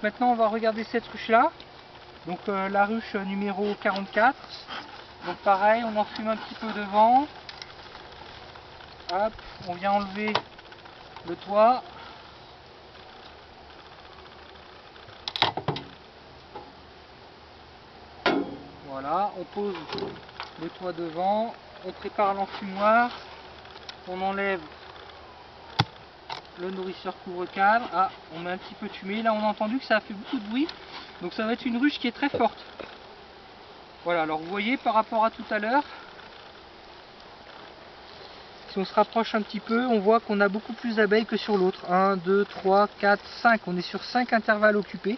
maintenant on va regarder cette ruche là. Donc la ruche numéro 44. Donc pareil, on enfume un petit peu devant. Hop, on vient enlever le toit. Voilà, on pose le toit devant, on prépare l'enfumoir, on enlève le nourrisseur couvre-cadre. Ah, on met un petit peu de fumée. Là, on a entendu que ça a fait beaucoup de bruit. Donc ça va être une ruche qui est très forte. Voilà, alors vous voyez par rapport à tout à l'heure, si on se rapproche un petit peu, on voit qu'on a beaucoup plus d'abeilles que sur l'autre. 1, 2, 3, 4, 5. On est sur 5 intervalles occupés.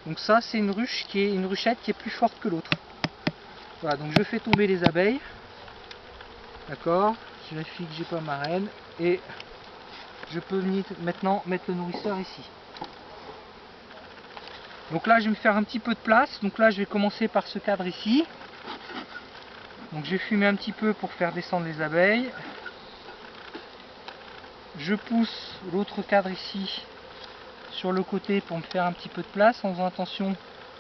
Donc ça, c'est une ruche qui est une ruchette qui est plus forte que l'autre. Voilà, donc je fais tomber les abeilles. D'accord, je vérifie que j'ai pas ma reine. Et je peux venir maintenant mettre le nourrisseur ici. Donc là, je vais me faire un petit peu de place. Donc là, je vais commencer par ce cadre ici. Donc je vais fumer un petit peu pour faire descendre les abeilles. Je pousse l'autre cadre ici sur le côté pour me faire un petit peu de place en faisant attention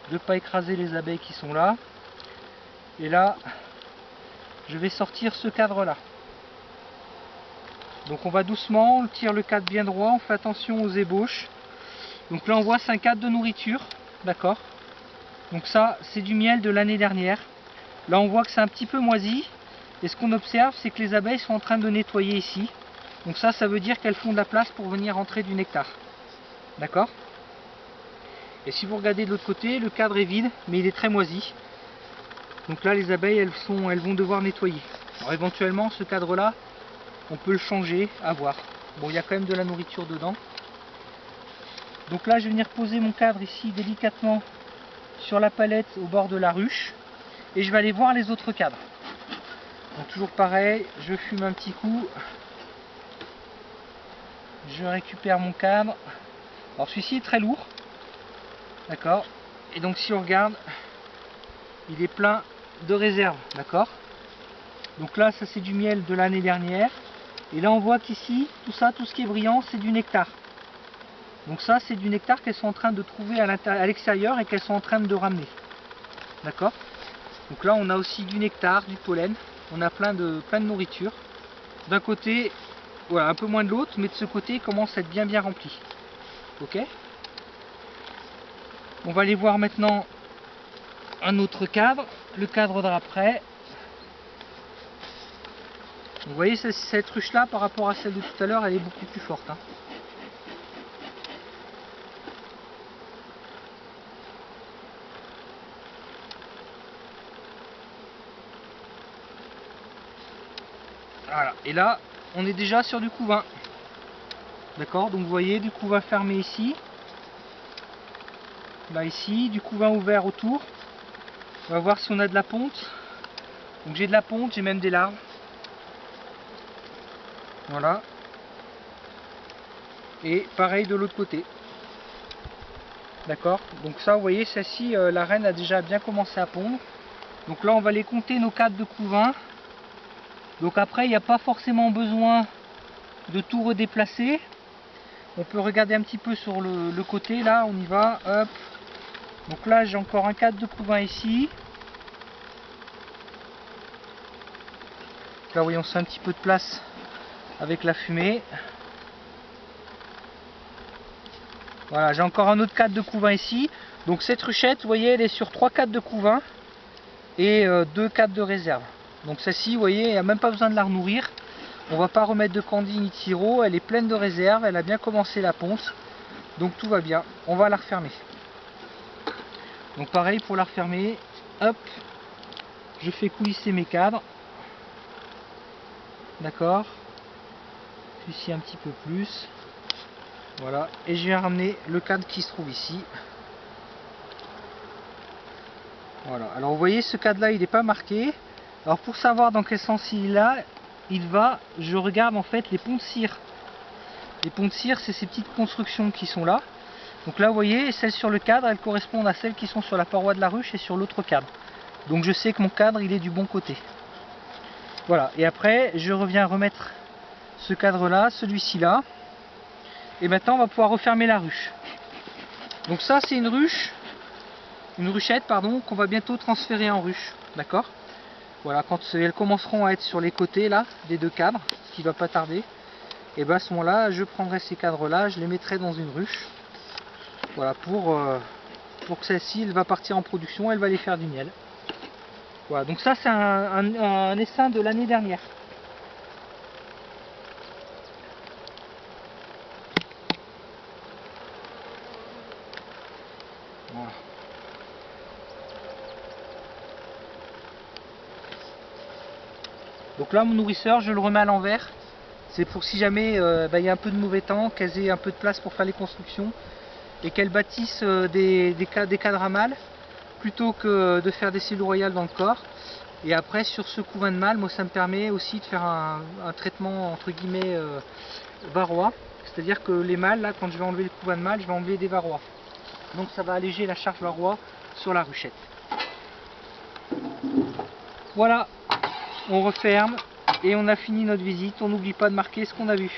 de ne pas écraser les abeilles qui sont là. Et là, je vais sortir ce cadre là. Donc on va doucement, on tire le cadre bien droit, on fait attention aux ébauches. Donc là on voit c'est un cadre de nourriture, d'accord. Donc ça c'est du miel de l'année dernière. Là on voit que c'est un petit peu moisi. Et ce qu'on observe c'est que les abeilles sont en train de nettoyer ici. Donc ça veut dire qu'elles font de la place pour venir entrer du nectar. D'accord. Et si vous regardez de l'autre côté, le cadre est vide, mais il est très moisi. Donc là les abeilles elles vont devoir nettoyer. Alors éventuellement ce cadre là, on peut le changer, à voir. Bon, il y a quand même de la nourriture dedans. Donc là je vais venir poser mon cadre ici délicatement sur la palette au bord de la ruche. Et je vais aller voir les autres cadres. Donc toujours pareil, je fume un petit coup. Je récupère mon cadre. Alors celui-ci est très lourd. D'accord. Et donc si on regarde, il est plein de réserves. D'accord. Donc là ça c'est du miel de l'année dernière. Et là on voit qu'ici, tout ce qui est brillant, c'est du nectar. Donc ça c'est du nectar qu'elles sont en train de trouver à l'extérieur et qu'elles sont en train de ramener. D'accord. Donc là on a aussi du nectar, du pollen. On a plein de nourriture. D'un côté, voilà, un peu moins de l'autre, mais de ce côté il commence à être bien rempli. Ok. On va aller voir maintenant un autre cadre, le cadre d'après. Vous voyez cette ruche là par rapport à celle de tout à l'heure, elle est beaucoup plus forte. Hein. Voilà, et là on est déjà sur du couvain. D'accord, donc vous voyez du couvain fermé ici. Là ici, du couvain ouvert autour. On va voir si on a de la ponte. Donc j'ai de la ponte, j'ai même des larves. Voilà. Et pareil de l'autre côté. D'accord. Donc ça, vous voyez, celle-ci, la reine a déjà bien commencé à pondre. Donc là, on va aller compter nos cadres de couvain. Donc après, il n'y a pas forcément besoin de tout redéplacer. On peut regarder un petit peu sur le côté, là, on y va. Hop. Donc là, j'ai encore un cadre de couvain ici. Là, vous voyez, on se fait un petit peu de place avec la fumée. Voilà, j'ai encore un autre cadre de couvain ici. Donc cette ruchette, vous voyez, elle est sur 3 cadres de couvain et 2 cadres de réserve. Donc celle-ci, vous voyez, il n'y a même pas besoin de la renourrir. On ne va pas remettre de candy ni de sirop. Elle est pleine de réserve, elle a bien commencé la ponce. Donc tout va bien. On va la refermer. Donc pareil pour la refermer. Hop, je fais coulisser mes cadres. D'accord. Celui-ci un petit peu plus. Voilà, et je viens ramener le cadre qui se trouve ici. Voilà, alors vous voyez ce cadre là il n'est pas marqué. Alors pour savoir dans quel sens il va, je regarde en fait les ponts de cire. Les ponts de cire, c'est ces petites constructions qui sont là. Donc là vous voyez, celles sur le cadre, elles correspondent à celles qui sont sur la paroi de la ruche et sur l'autre cadre. Donc je sais que mon cadre il est du bon côté. Voilà, et après je reviens remettre ce cadre là, celui-ci là. Et maintenant on va pouvoir refermer la ruche. Donc ça c'est une ruchette pardon, qu'on va bientôt transférer en ruche, d'accord. Voilà, quand elles commenceront à être sur les côtés là, des deux cadres, ce qui va pas tarder, et bien à ce moment-là, je prendrai ces cadres là, je les mettrai dans une ruche, voilà, pour que celle-ci, elle va partir en production, elle va aller faire du miel. Voilà, donc ça c'est un essaim de l'année dernière. Voilà. Donc là mon nourrisseur je le remets à l'envers. C'est pour si jamais il y a un peu de mauvais temps, qu'elles aient un peu de place pour faire les constructions et qu'elles bâtissent des cadres à mâles plutôt que de faire des cellules royales dans le corps. Et après sur ce couvain de mâle, moi ça me permet aussi de faire un traitement entre guillemets varroa. C'est-à-dire que les mâles, là quand je vais enlever le couvain de mâle, je vais enlever des varrois. Donc ça va alléger la charge varroa sur la ruchette. Voilà, on referme et on a fini notre visite. On n'oublie pas de marquer ce qu'on a vu.